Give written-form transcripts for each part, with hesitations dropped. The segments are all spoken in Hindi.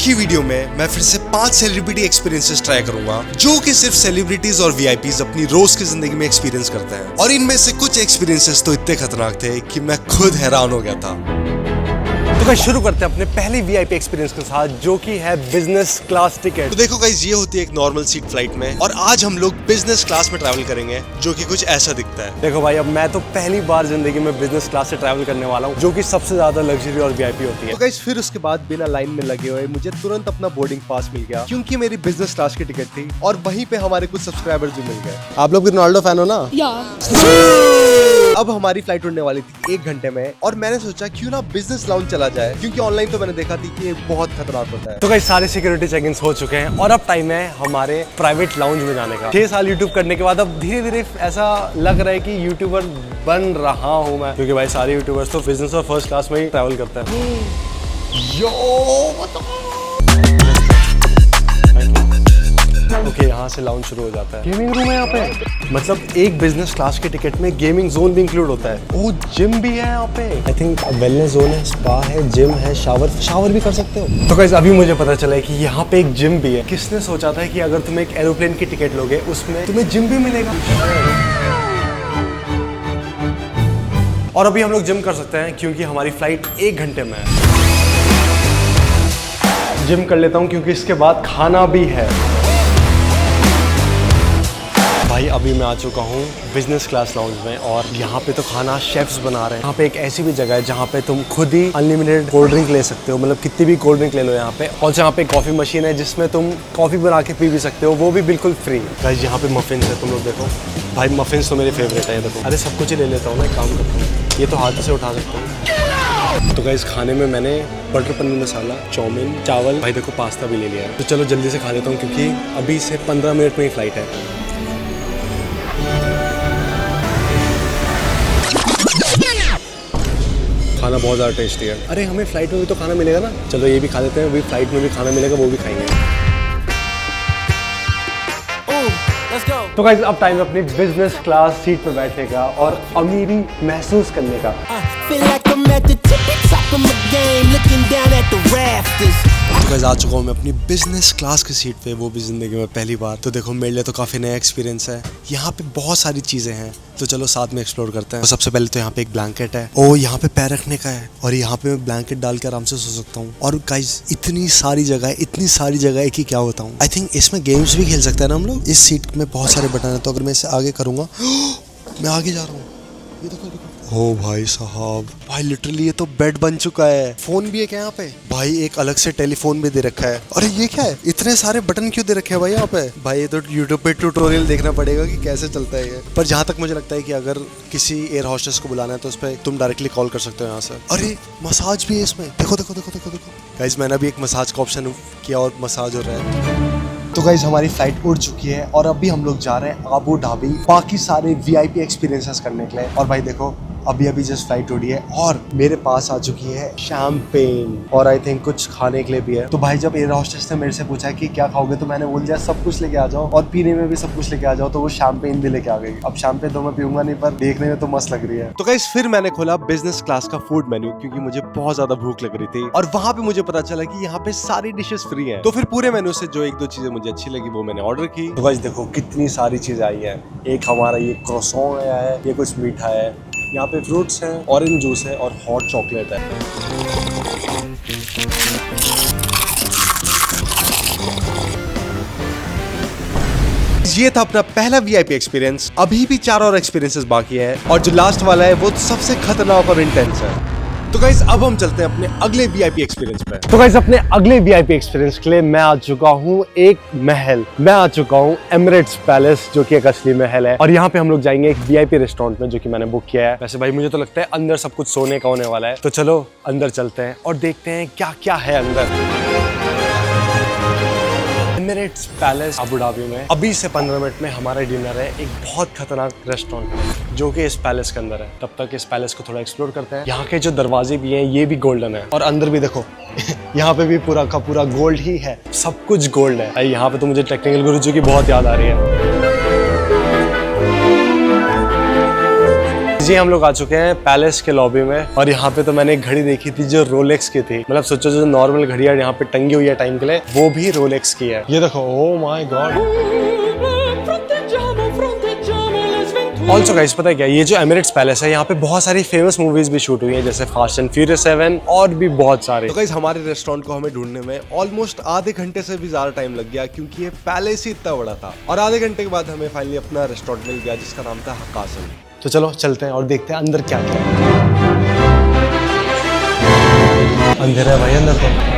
की वीडियो में मैं फिर से 5 सेलिब्रिटी एक्सपीरियंसेस ट्राई करूंगा जो कि सिर्फ सेलिब्रिटीज और वीआईपीज अपनी रोज की जिंदगी में एक्सपीरियंस करते हैं। और इनमें से कुछ एक्सपीरियंसेस तो इतने खतरनाक थे कि मैं खुद हैरान हो गया था। तो गाइस शुरू करते हैं अपने पहले वीआईपी एक्सपीरियंस के साथ, जो कि है बिजनेस क्लास टिकट। तो देखो गाइस, ये होती है एक नॉर्मल सीट फ्लाइट में, और आज हम लोग बिजनेस क्लास में ट्रैवल करेंगे, जो कि कुछ ऐसा दिखता है। देखो भाई, अब मैं तो पहली बार जिंदगी में बिजनेस क्लास से ट्रैवल करने वाला हूँ, जो कि सबसे ज्यादा लग्जरी और वीआईपी होती है। तो गाइस फिर उसके बाद बिना लाइन में लगे हुए मुझे तुरंत अपना बोर्डिंग पास मिल गया, क्योंकि मेरी बिजनेस क्लास की टिकट थी और वहीं पे हमारे कुछ सब्सक्राइबर्स भी मिल गए। आप लोग रोनाल्डो फैन हो ना? अब हमारी फ्लाइट उड़ने वाली थी 1 घंटे में, और मैंने सोचा क्यों ना बिजनेस लाउंज चला जाए, क्योंकि ऑनलाइन तो मैंने देखा थी कि ये बहुत खतरनाक होता है। तो गाइस सारे सिक्योरिटी चेक इन हो चुके हैं और अब टाइम है हमारे प्राइवेट लाउंज में जाने का। 6 साल यूट्यूब करने के बाद अब धीरे धीरे ऐसा लग रहा है कि यूट्यूबर बन रहा हूँ मैं, क्योंकि भाई सारे यूट्यूबर्स तो बिजनेस और फर्स्ट क्लास में ही ट्रैवल करते हैं। ओके, यहाँ से लाउंज शुरू हो जाता है। गेमिंग रूम है यहाँ पे, मतलब एक बिजनेस क्लास के टिकट में गेमिंग जोन भी इंक्लूड होता है। ओ, जिम भी है यहाँ पे। आई थिंक वेलनेस जोन है, स्पा है, जिम है, शावर भी कर सकते हो। तो गाइस अभी मुझे पता चला है कि यहाँ पे एक जिम भी है। किसने सोचा था कि अगर तुम एक एरोप्लेन की टिकट लोगे उसमें तुम्हें जिम भी मिलेगा। और अभी हम लोग जिम कर सकते हैं क्योंकि हमारी फ्लाइट 1 घंटे में है। जिम कर लेता हूँ क्योंकि इसके बाद खाना भी है। भाई अभी मैं आ चुका हूँ बिजनेस क्लास लाउंज में, और यहाँ पे तो खाना शेफ्स बना रहे हैं। यहाँ पे एक ऐसी भी जगह है जहाँ पे तुम खुद ही अनलिमिटेड कोल्ड ड्रिंक ले सकते हो, मतलब कितनी भी कोल्ड ड्रिंक ले लो यहाँ पे। और यहाँ पे कॉफी मशीन है जिसमें तुम कॉफी बना के पी भी सकते हो, वो भी बिल्कुल फ्री। गाइस यहाँ पे मफिन्स है, तुम लोग देखो। भाई मफिन्स तो मेरे फेवरेट है, देखो। अरे सब कुछ ही ले लेता हूँ, मैं काम करता हूँ, ये तो हाथ से उठा सकता हूँ। तो गाइस खाने में मैंने बटर पनीर मसाला, चाउमीन, चावल, भाई देखो पास्ता भी ले लिया है। तो चलो जल्दी से खा लेता हूँ क्योंकि अभी से 15 मिनट में ही फ्लाइट है। खाना बहुत ज़्यादा टेस्टी है। अरे हमें फ्लाइट में भी तो खाना मिलेगा ना, चलो ये भी खा लेते हैं। अभी फ्लाइट में भी खाना मिलेगा, वो भी खाएंगे। तो गाइस अब टाइम है अपनी बिजनेस क्लास सीट पे बैठने का और अमीरी महसूस करने का। तो गाइस आ चुका हूँ मैं अपनी बिजनेस क्लास की सीट पे, वो भी जिंदगी में पहली बार। तो देखो मेरे लिए तो काफी नया एक्सपीरियंस है। यहाँ पे बहुत सारी चीजें हैं, तो चलो साथ में एक्सप्लोर करते हैं। तो सबसे पहले तो यहाँ पे एक ब्लैंकेट है, ओ यहाँ पे पैर रखने का है, और यहाँ पे मैं ब्लैंकेट डाल के आराम से सो सकता हूँ। और गाइस इतनी सारी जगह है कि क्या बताऊँ। आई थिंक इसमें गेम्स भी खेल सकते हैं ना हम लोग। इस सीट में बहुत सारे बटन है, तो अगर मैं इसे आगे करूँगा मैं आगे जा रहा हूँ। ये देखो ओ भाई साहब, भाई लिटरली ये तो बेड बन चुका है। फोन भी है क्या यहाँ पे? भाई एक अलग से टेलीफोन भी दे रखा है। अरे ये क्या है, इतने सारे बटन क्यों दे रखे हैं भाई यहाँ पे? भाई ये तो यूट्यूब पे ट्यूटोरियल देखना पड़ेगा कि कैसे चलता है ये। पर जहाँ तक मुझे लगता है कि अगर किसी एयर होस्टेस को बुलाना है तो उस पर तुम डायरेक्टली कॉल कर सकते हो यहाँ से। अरे मसाज भी है इसमें, देखो देखो देखो देखो देखो। गाइस मैंने अभी एक मसाज का ऑप्शन किया और मसाज हो रहा है। तो गाइस हमारी फ्लाइट उड़ चुकी है और अभी हम लोग जा रहे हैं आबू धाबी बाकी सारे वीआईपी एक्सपीरियंसेस करने के लिए। और भाई देखो अभी जस्ट फ्लाइट उड़ी है और मेरे पास आ चुकी है शैम्पेन, और आई थिंक कुछ खाने के लिए भी है। तो भाई जब एयर होस्टेस ने मेरे से पूछा कि क्या खाओगे, तो मैंने बोल दिया सब कुछ लेके आ जाओ, और पीने में भी सब कुछ लेके आ जाओ। तो वो शैम्पेन भी लेके आ गई। अब शैम्पेन तो मैं पीऊंगा नहीं, पर देखने में तो मस्त लग रही है। तो गाइस फिर मैंने खोला बिजनेस क्लास का फूड मेन्यू, क्योंकि मुझे बहुत ज्यादा भूख लग रही थी, और वहां पे मुझे पता चला कि यहाँ पे सारी डिशेस फ्री हैं। तो फिर पूरे मेन्यू से जो 1-2 चीजें मुझे अच्छी लगी वो मैंने ऑर्डर की। तो गाइस देखो कितनी सारी चीज आई है। एक हमारा ये क्रोसॉन आया है, ये कुछ मीठा है, यहाँ पे फ्रूट्स हैं, ऑरेंज जूस है और हॉट चॉकलेट है। ये था अपना पहला वीआईपी एक्सपीरियंस। अभी भी 4 और एक्सपीरियंसेस बाकी है, और जो लास्ट वाला है वो सबसे खतरनाक और इंटेंस है। तो गाइस अब हम चलते हैं अपने अगले वीआईपी एक्सपीरियंस पे। तो गाइस अपने अगले वीआईपी एक्सपीरियंस के लिए मैं आ चुका हूँ एक महल। मैं आ चुका हूँ एमिरेट्स पैलेस, जो कि एक असली महल है। और यहाँ पे हम लोग जाएंगे एक वीआईपी रेस्टोरेंट में, जो कि मैंने बुक किया है। वैसे भाई मुझे तो लगता है अंदर सब कुछ सोने का होने वाला है। तो चलो अंदर चलते हैं और देखते हैं क्या क्या है अंदर। एमिरेट्स पैलेस अबू धाबी में अभी से 15 मिनट में हमारा डिनर है एक बहुत खतरनाक रेस्टोरेंट जो कि इस पैलेस के अंदर है। तब तक इस पैलेस को थोड़ा एक्सप्लोर करते हैं। यहाँ के जो दरवाजे भी हैं ये भी गोल्डन है, और अंदर भी देखो यहाँ पे भी पूरा का पूरा गोल्ड ही है, सब कुछ गोल्ड है। यहाँ पे तो मुझे टेक्निकल गुरुजी की बहुत याद आ रही है। गाइस ये हम लोग आ चुके हैं पैलेस के लॉबी में और यहाँ पे तो मैंने एक घड़ी देखी थी जो रोलेक्स की थी। मतलब सोचो जो नॉर्मल घड़ियां यहाँ पे टंगी हुई है टाइम के लिए, वो भी रोलेक्स की है। ये देखो, ओह माय गॉड। ऑल्सो गाइस पता है क्या, ये जो एमिरेट्स पैलेस है यहाँ पे बहुत सारी फेमस मूवीज भी शूट हुई हैं, जैसे फास्ट एंड फ्यूरियस 7 और भी बहुत सारे। तो गाइस हमारे रेस्टोरेंट को हमें ढूंढने में ऑलमोस्ट आधे घंटे से भी ज्यादा टाइम लग गया, क्योंकि ये पैलेस ही इतना बड़ा था। और आधे घंटे के बाद हमें फाइनली अपना रेस्टोरेंट मिल गया, जिसका नाम था हकासन। तो चलो चलते हैं और देखते हैं अंदर क्या क्या है। अंधेरा है भाई अंदर तो।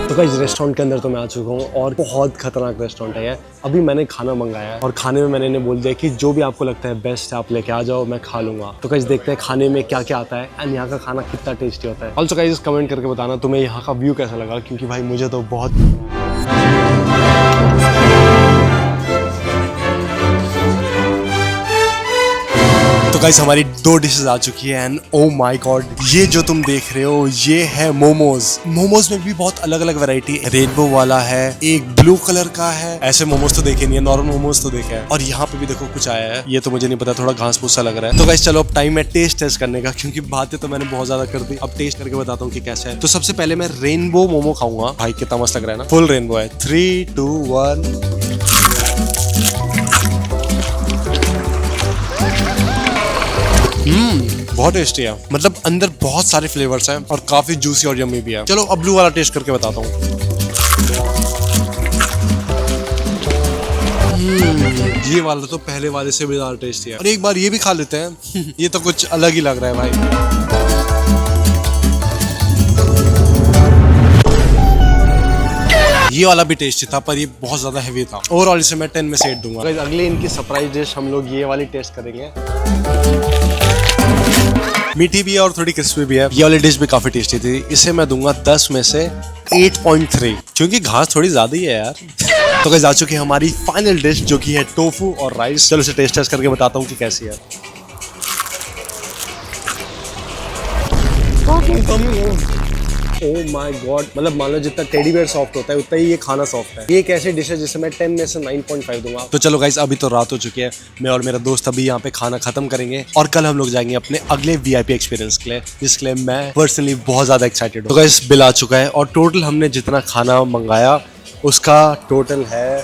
तो गाइस रेस्टोरेंट के अंदर तो मैं आ चुका हूँ और बहुत खतरनाक रेस्टोरेंट है ये। अभी मैंने खाना मंगाया है और खाने में मैंने इन्हें बोल दिया कि जो भी आपको लगता है बेस्ट है आप लेके आ जाओ, मैं खा लूंगा। तो गाइस देखते हैं खाने में क्या क्या आता है एंड यहाँ का खाना कितना टेस्टी होता है। ऑल्सो गाइस कमेंट करके बताना तुम्हें यहाँ का व्यू कैसा लगा, क्योंकि भाई मुझे तो बहुत तो गाइस हमारी 2 डिशेस आ चुकी है एंड ओ माय गॉड, ये जो तुम देख रहे हो ये है मोमोज। मोमोज में भी बहुत अलग अलग वैरायटी, रेनबो वाला है, एक ब्लू कलर का है। ऐसे मोमोज तो देखे नहीं है, नॉर्मल मोमोज तो देखे हैं। और यहाँ पे भी देखो कुछ आया है, ये तो मुझे नहीं पता, थोड़ा घास फूस सा लग रहा है। तो गाइस चलो अब टाइम है टेस्ट करने का, क्योंकि बातें तो मैंने बहुत ज्यादा कर दी, अब टेस्ट करके बताता हूँ कि कैसा है। तो सबसे पहले मैं रेनबो मोमो खाऊंगा। भाई कितना मस्त लग रहा है ना, फुल रेनबो है। 3, 2, 1। बहुत टेस्टी है, मतलब अंदर बहुत सारे फ्लेवर्स हैं और काफी जूसी और यम्मी भी है। चलो अब ब्लू वाला टेस्ट करके बताता हूँ। ये वाला तो पहले वाले से भी ज्यादा टेस्टी है। और एक बार ये भी खा लेते हैं। ये तो कुछ अलग ही लग रहा है भाई। ये वाला भी टेस्टी था, पर ये बहुत ज्यादा हेवी था। ओवरऑल इसे मैं 10 में से 8 दूंगा। अगली इनकी सरप्राइज डिश हम लोग ये वाली टेस्ट करेंगे। मीठी भी है और थोड़ी क्रिस्पी भी है। ये वाली डिश भी काफी टेस्टी थी। इसे मैं दूंगा 10 में से 8.3, क्योंकि घास थोड़ी ज्यादा ही है यार। तो गाइस आ चुकी है हमारी फाइनल डिश, जो कि है टोफू और राइस। चलो इसे टेस्ट करके बताता हूँ कि कैसी है। ओह माय गॉड, मतलब मान लो जितना टेडी बेयर सॉफ्ट होता है उतना ही ये खाना सॉफ्ट है। ये एक ऐसी डिश है जिसे मैं 10 में से 9.5 दूंगा। तो चलो गाइस अभी तो रात हो चुकी है, मैं और मेरा दोस्त अभी यहाँ पे खाना खत्म करेंगे और कल हम लोग जाएंगे अपने अगले वीआईपी एक्सपीरियंस के लिए, जिसके लिए मैं पर्सनली बहुत ज्यादा एक्साइटेड हूँ। तो गाइस बिल आ चुका है और टोटल हमने जितना खाना मंगाया उसका टोटल है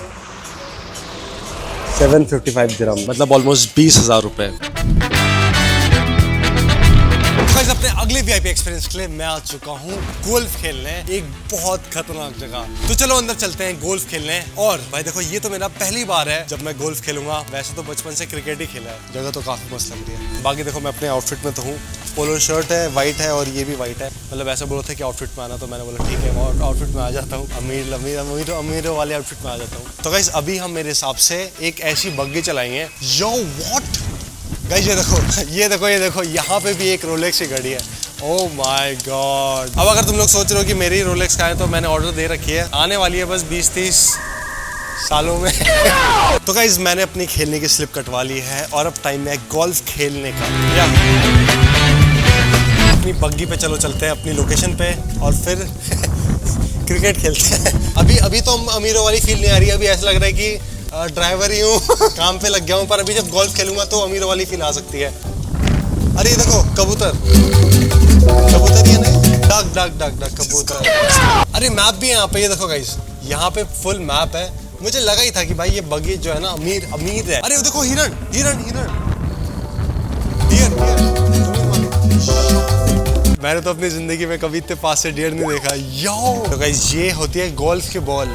755 दिरहम, मतलब ऑलमोस्ट 20,000 रुपए। अपने अगले वीआईपी एक्सपीरियंस के लिए मैं आ चुका हूँ गोल्फ खेलने, एक बहुत खतरनाक जगह। तो चलो अंदर चलते हैं गोल्फ खेलने। और भाई देखो ये तो मेरा पहली बार है जब मैं गोल्फ खेलूंगा। वैसे तो बचपन से क्रिकेट ही खेला है। जगह तो काफी मस्त लग रही है। बाकी देखो मैं अपने आउटफिट में तो हूँ, पोलो शर्ट है, वाइट है और ये भी वाइट है। मतलब ऐसा बोला था कि आउटफिट में आना, तो मैंने बोला ठीक है और आउटफिट में आ जाता हूँ। अमीरों वाले आउटफिट में आ जाता हूँ। तो गाइस अभी हम मेरे हिसाब से एक ऐसी बग्गी चलाएंगे। यो व्हाट गाइस, ये देखो यहाँ पे भी एक रोलेक्स की घड़ी है। ओह माय गॉड। अब अगर तुम लोग सोच रहे हो कि मेरी रोलेक्स का है, तो मैंने ऑर्डर दे रखी है, आने वाली है बस 20-30 सालों में। तो गाइस मैंने अपनी खेलने की स्लिप कटवा ली है और अब टाइम है गोल्फ खेलने का। अपनी बग्गी पे चलो चलते हैं अपनी लोकेशन पे और फिर क्रिकेट खेलते हैं। अभी तो अमीरों वाली फील नहीं आ रही है। अभी ऐसा लग रहा है कि ड्राइवर ही हूँ, काम पे लग गया हूँ। पर अभी जब गोल्फ खेलूंगा तो अमीरों वाली फील आ सकती है। अरे ये देखो कबूतर ही है ना, डक कबूतर। अरे मैप भी है यहाँ पे, ये देखो गाइस यहाँ पे फुल मैप है। मुझे लगा ही था कि भाई ये बगी जो है ना अमीर है। अरे देखो हिरण। मैंने तो अपनी जिंदगी में कभी इतने पास से डियर नहीं देखा। यो तो गाइस ये होती है गोल्फ की बॉल।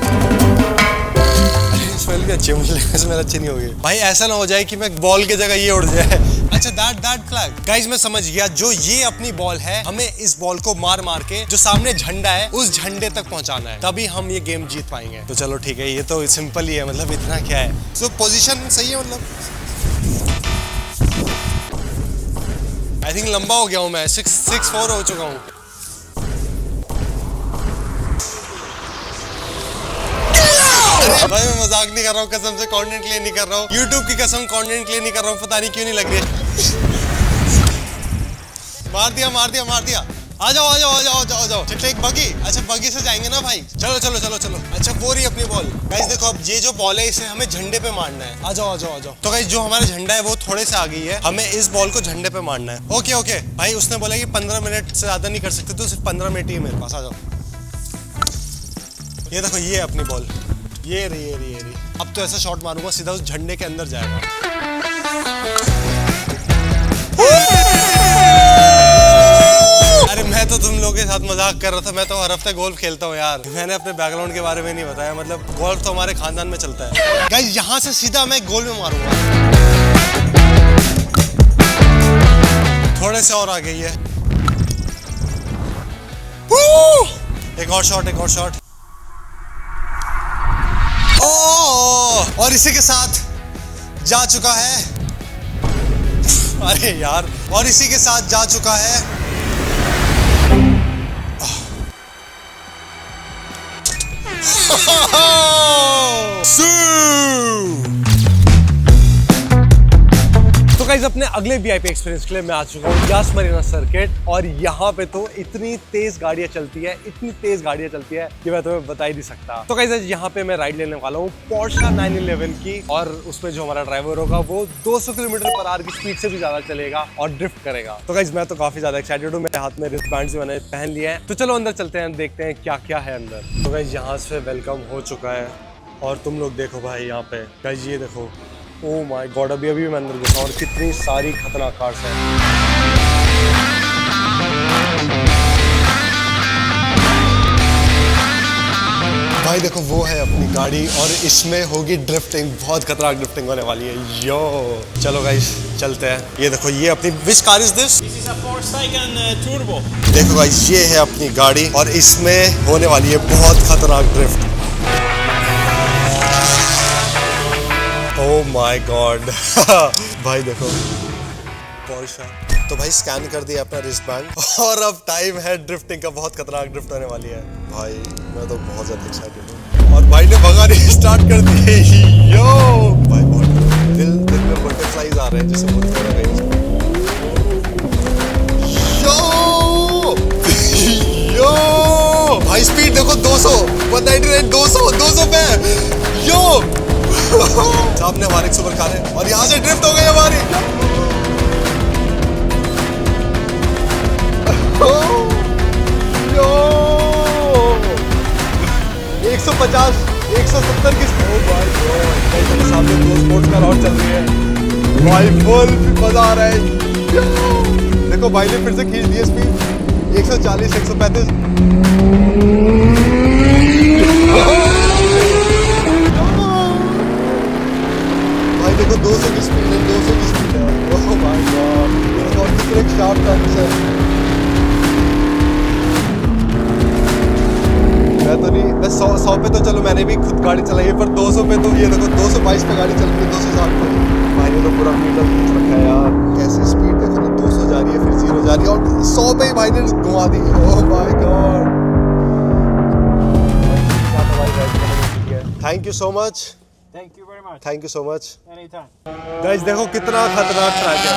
स्मेल भी अच्छी है, मुझे लगा स्मेल अच्छी नहीं होगी। भाई ऐसा ना हो जाए कि मैं बॉल की जगह ये उड़ जाए। अच्छा दैट फ्लैग गाइस, मैं समझ गया। जो ये अपनी बॉल है, हमें इस बॉल को मार के जो सामने झंडा है उस झंडे तक पहुंचाना है, तभी हम ये गेम जीत पाएंगे। तो चलो ठीक है, ये तो सिंपल ही है, मतलब इतना क्या है। सो पोजीशन सही है, मतलब आई थिंक लंबा हो गया हूँ मैं, 6'4" हो चुका हूँ। भाई मैं मजाक नहीं कर रहा हूँ, कसम से कंटेंट के लिए नहीं कर रहा हूँ। YouTube की कसम कंटेंट के लिए नहीं कर रहा हूँ, पता नहीं क्यों नहीं लग रही है। मार दिया। आ जाओ आ जाओ आ जाओ आ जाओ आ जाओ। अच्छा एक बगी, अच्छा बगी से जाएंगे ना भाई। चलो चलो चलो चलो। अच्छा वो रही अपनी बॉल। गाइस देखो अब ये जो बॉल है इसे हमें झंडे पे मारना है। आ जाओ आ जाओ आ जाओ। तो गाइस जो हमारा झंडा है वो थोड़े से आ गई है, हमें इस बॉल को झंडे पे मारना है। ओके ओके भाई, उसने बोला कि 15 मिनट से ज्यादा नहीं कर सकते, तो सिर्फ 15 मिनट ही है मेरे पास। आ जाओ। ये देखो ये है अपनी बॉल, ये रही ये रही ये रही। अब तो ऐसा शॉट मारूंगा सीधा उस झंडे के अंदर जाएगा। अरे मैं तो तुम लोगों के साथ मजाक कर रहा था, मैं तो हर हफ्ते गोल्फ खेलता हूँ यार। मैंने अपने बैकग्राउंड के बारे में नहीं बताया, मतलब गोल्फ तो हमारे खानदान में चलता है। गाइस यहाँ से सीधा मैं गोल में मारूंगा। थोड़े से और आ गई है। एक और शॉट, एक और शॉट। और इसी के साथ जा चुका है। अरे यार, और इसी के साथ जा चुका है। तो गाइस अपने अगले वीआईपी एक्सपीरियंस के लिए मैं आ चुका हूँ यास मरीना सर्किट, और यहाँ पे तो इतनी तेज गाड़ियाँ चलती है, इतनी तेज गाड़ियाँ चलती है कि मैं तुम्हें बता ही नहीं सकता। तो गाइस यहाँ पे मैं राइड लेने वाला हूँ पोर्शा 911 की, और उसमें जो हमारा ड्राइवर होगा वो 200 किलोमीटर/आवर की स्पीड से भी ज्यादा चलेगा और ड्रिफ्ट करेगा। तो गाइस मैं तो काफी ज्यादा एक्साइटेड हूँ, मेरे हाथ में रिस्टबैंड भी मैंने पहन लिया है। तो चलो अंदर चलते हैं, देखते हैं क्या क्या है अंदर। तो गाइस यहाँ से वेलकम हो चुका है, और तुम लोग देखो भाई यहाँ पे। गाइस ये देखो, ओ माय गॉड, अभी मैं अंदर घुसा और कितनी सारी खतरनाक कार्स हैं। भाई देखो वो है अपनी गाड़ी, और इसमें होगी ड्रिफ्टिंग, बहुत खतरनाक ड्रिफ्टिंग होने वाली है। यो चलो गाइस चलते हैं। ये देखो ये अपनी, which car is this? This is a Porsche Taycan Turbo. देखो गाइस ये है अपनी गाड़ी, और इसमें होने वाली है बहुत खतरनाक ड्रिफ्ट। Oh my God. भाई देखो पोर्शा। तो भाई स्कैन कर दिया अपना रिस्टबैंड, और अब टाइम है ड्रिफ्टिंग का। बहुत खतरनाक ड्रिफ्ट होने वाली है भाई, मैं तो बहुत ज्यादा एक्साइटेड हूँ। और भाई ने भगानी स्टार्ट कर दी है। यो भाई बहुत दिल में बटरफ्लाइज आ रहे हैं, जैसे बोलते हैं गाइस। यो यो भाई स्पीड देखो, 200, 199, 200 पे। यो सामने हमारे एक सुपर कार है, और यहाँ से ड्रिफ्ट हो गई हमारी। यो 150, 170 की स्पीड। सामने दो स्पोर्ट्स कार और चल रही है भाई, फुल मजा आ रहा है। देखो भाई ने फिर से खींच दी स्पीड, 140, 135। देखो 200 की स्पीड है, 200 की स्पीड है। ओह माय गॉड, और कितने शार्प टर्न्स है। मैं तो नहीं, मैं 100 पे तो चलो मैंने भी खुद गाड़ी चलाई है, पर 200 पे तो ये देखो 222 पे गाड़ी चल रही है, 260 पे। भाई ने तो पूरा मीटर खींच रखा है यार। कैसी स्पीड देखो ना, 200 जा रही है, फिर 0 जा रही है, और 100 पे ही भाई ने घुमा दी। Oh my god, thank you so much. Thank you very much. Thank you so much. Anytime. Guys देखो कितना खतरनाक ट्रैक है।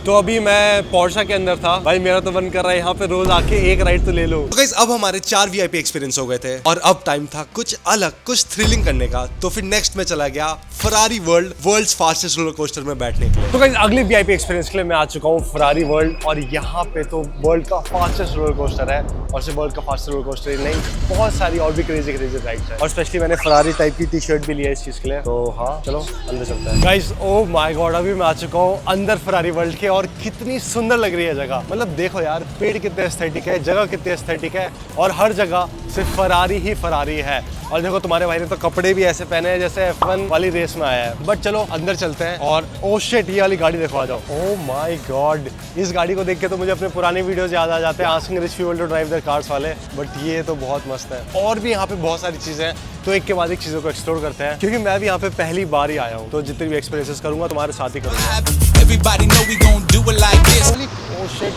तो अभी मैं पोर्शा के अंदर था भाई, मेरा तो मन कर रहा है यहाँ पे रोज आके एक राइड तो ले लो। तो गाइस अब हमारे 4 वीआईपी एक्सपीरियंस हो गए थे, और अब टाइम था कुछ अलग, कुछ थ्रिलिंग करने का। तो फिर नेक्स्ट में चला गया Ferrari World's fastest roller coaster में बैठने के लिए। तो गाइस अगले वीआईपी एक्सपीरियंस के लिए मैं आ चुका हूँ फरारी वर्ल्ड, और यहाँ पे तो वर्ल्ड का फास्टेस्ट रोलर कोस्टर है, और सिर्फ वर्ल्ड का फास्टेस्ट रोलर कोस्टर ही नहीं, बहुत सारी और भी क्रेजी राइड्स है। और स्पेशली मैंने फरारी टाइप की टी-शर्ट भी ली है इस चीज के लिए। तो हाँ चलो अंदर चलते हैं। गाइस ओह माय गॉड, अभी मैं आ चुका हूँ अंदर फरारी वर्ल्ड के, और कितनी सुंदर लग रही है जगह। मतलब देखो यार, पेड़ कितने एस्थेटिक है, जगह कितनी एस्थेटिक है, और हर जगह सिर्फ फरारी ही फरारी है। और देखो तुम्हारे भाई ने तो कपड़े भी ऐसे पहने हैं जैसे F1 वाली रेस में आया है। बट चलो अंदर चलते हैं, और ओह शिट, ये वाली गाड़ी देखो, आ जाओ। ओह माय गॉड, इस गाड़ी को देख के तो मुझे अपने पुराने वीडियोस याद आ जाते हैं, asking rich people to drive their cars वाले। बट ये तो बहुत मस्त है, और भी यहाँ पे बहुत सारी चीजें हैं। तो एक के बाद एक चीजों को एक्सप्लोर करते हैं, क्योंकि मैं भी यहाँ पे पहली बार ही आया हूँ। तो जितने भी एक्सपीरियंसेस करूंगा तुम्हारे साथ ही करूंगा। Everybody know we gon' do it like this. Holy shit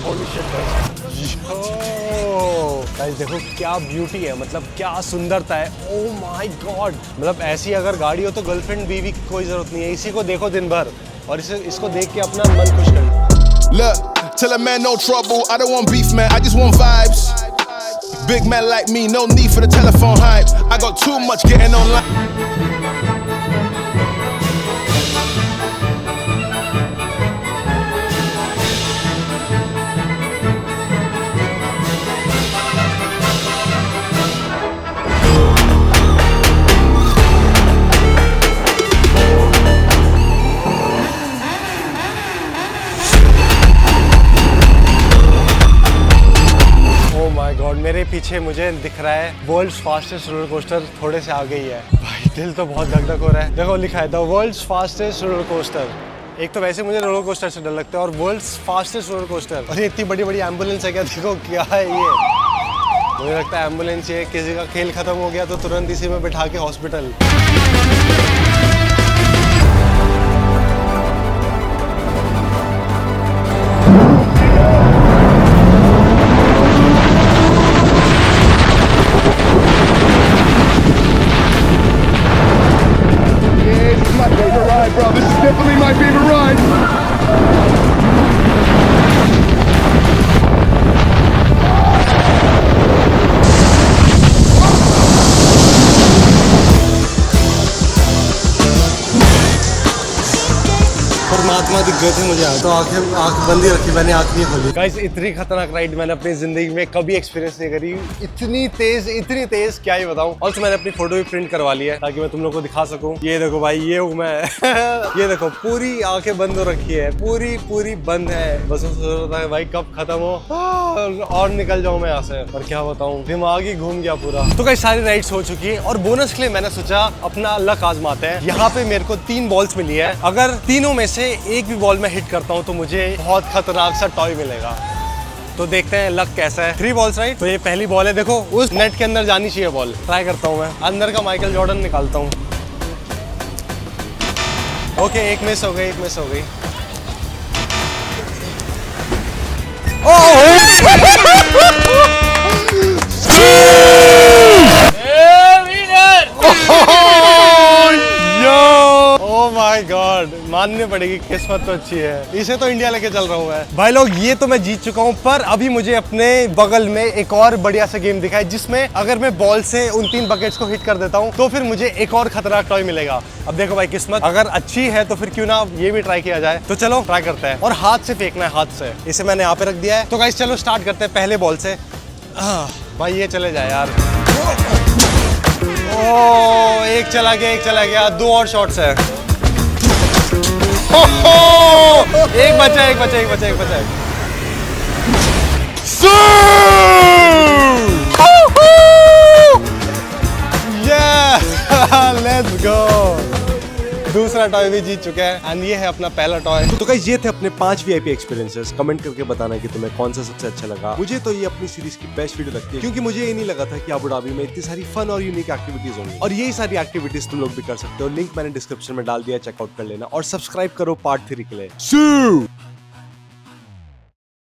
guys देखो क्या ब्यूटी है, मतलब क्या सुंदरता है। ओह माय गॉड, मतलब ऐसी अगर गाड़ी हो तो गर्लफ्रेंड बीवी की कोई जरूरत नहीं है, इसी को देखो दिन भर, और इसको देख के अपना मन खुश कर। Look, Tell a man no trouble, I don't want beef, man, I just want vibes. Big man like me, no need for the telephone hype. I got too much getting online. God, मेरे पीछे मुझे दिख रहा है वर्ल्ड्स फास्टेस्ट रोलर कोस्टर, थोड़े से आगे ही है। भाई दिल तो बहुत धक धक हो रहा है। देखो लिखा है the world's fastest roller coaster. एक तो वैसे मुझे रोलर कोस्टर से डर लगता है और वर्ल्ड्स फास्टेस्ट रोलर कोस्टर, और ये इतनी बड़ी बड़ी एम्बुलेंस है क्या? देखो क्या है ये, मुझे लगता है एम्बुलेंस है। किसी का खेल खत्म हो गया तो तुरंत इसी में बैठा के hospital. Bro, this is definitely my favorite ride. परमात्मा दिख गए थे मुझे, तो आंख बंद ही रखी, मैंने आंख नहीं खोली। गाइस इतनी खतरनाक राइड मैंने अपनी जिंदगी में कभी एक्सपीरियंस नहीं करी। इतनी तेज क्या ही बताऊं। और मैंने अपनी फोटो भी प्रिंट करवा ली है ताकि मैं तुम लोग को दिखा सकूं। ये देखो भाई, ये हूं मैं। ये देखो पूरी आंखें बंद हो रखी है, पूरी बंद है। बस सोच रहा है भाई कब खत्म हो और निकल जाऊं मैं यहाँ से। और क्या बताऊं, दिमाग ही घूम गया पूरा। तो गाइस सारी राइड्स हो चुकी है और बोनस के लिए मैंने सोचा अपना लक आजमाते हैं। यहाँ पे मेरे को 3 बॉल्स मिली है। अगर तीनों में से एक भी बॉल में हिट करता हूँ तो मुझे बहुत खतरनाक सा टॉय मिलेगा। तो देखते हैं लक कैसा है। 3 बॉल्स राइट। तो ये पहली बॉल है, देखो उस नेट के अंदर जानी चाहिए बॉल। ट्राई करता हूँ मैं, अंदर का माइकल जॉर्डन निकालता हूँ। ओके, एक मिस हो गई। ओह माय गॉड, माननी पड़ेगी, किस्मत तो अच्छी है। इसे तो इंडिया लेके चल रहा हूँ मैं। भाई लोग ये तो मैं जीत चुका हूँ, पर अभी मुझे अपने बगल में एक और बढ़िया सा गेम दिखा है जिसमें अगर मैं बॉल से उन 3 बकेट्स को हिट कर देता हूँ तो फिर मुझे एक और खतरनाक टॉय मिलेगा। अब देखो भाई, किस्मत अगर अच्छी है तो फिर क्यों ना ये भी ट्राई किया जाए। तो चलो ट्राई करते हैं। और हाथ से फेंकना है, हाथ से। इसे मैंने यहाँ पे रख दिया है। तो गाइस चलो स्टार्ट करते हैं पहले बॉल से। भाई ये चले जाए यार। ओह, एक चला गया। 2 और शॉट्स है। एक बचा है। लेट्स गो, दूसरा टॉय भी जीत चुका है एंड ये है अपना पहला टॉय। तो गाइस ये थे अपने 5 VIP एक्सपीरियंसेस। कमेंट करके बताना कि तुम्हें कौन सा सबसे अच्छा लगा। मुझे तो ये अपनी सीरीज की बेस्ट वीडियो लगती है क्योंकि मुझे ये नहीं लगा था कि अबू धाबी में इतनी सारी फन और यूनिक एक्टिविटीज होंगी। और यही सारी एक्टिविटीज तुम लोग भी कर सकते हो। लिंक मैंने डिस्क्रिप्शन में डाल दिया, चेकआउट कर लेना और सब्सक्राइब करो पार्ट 3 के लिए।